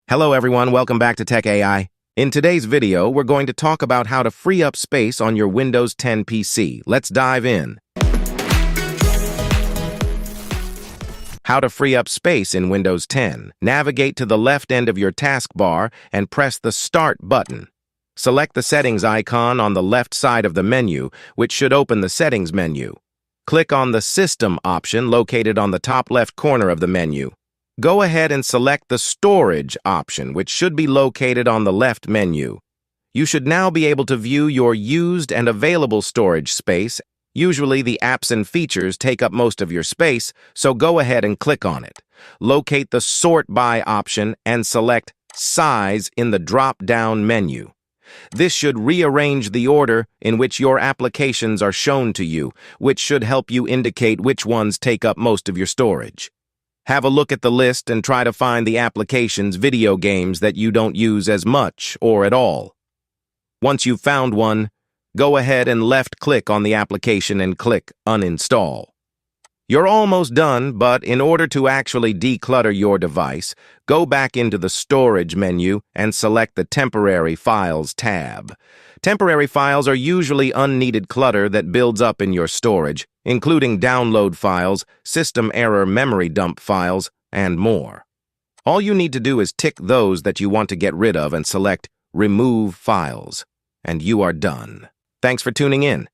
Hello everyone, welcome back to Tech AI. In today's video, we're going to talk about how to free up space on your Windows 10 PC. Let's dive in. How to free up space in Windows 10. Navigate to the left end of your taskbar and press the Start button. Select the settings icon on the left side of the menu, which should open the settings menu. Click on the System option located on the top left corner of the menu. Go ahead and select the Storage option, which should be located on the left menu. You should now be able to view your used and available storage space. Usually, the apps and features take up most of your space, so go ahead and click on it. Locate the Sort By option and select Size in the drop-down menu. This should rearrange the order in which your applications are shown to you, which should help you indicate which ones take up most of your storage. Have a look at the list and try to find the applications, video games that you don't use as much or at all. Once you've found one, go ahead and left-click on the application and click Uninstall. You're almost done, but in order to actually declutter your device, go back into the Storage menu and select the Temporary Files tab. Temporary files are usually unneeded clutter that builds up in your storage, including download files, system error memory dump files, and more. All you need to do is tick those that you want to get rid of and select Remove Files, and you are done. Thanks for tuning in.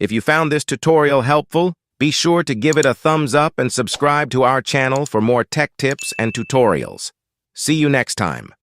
If you found this tutorial helpful, be sure to give it a thumbs up and subscribe to our channel for more tech tips and tutorials. See you next time.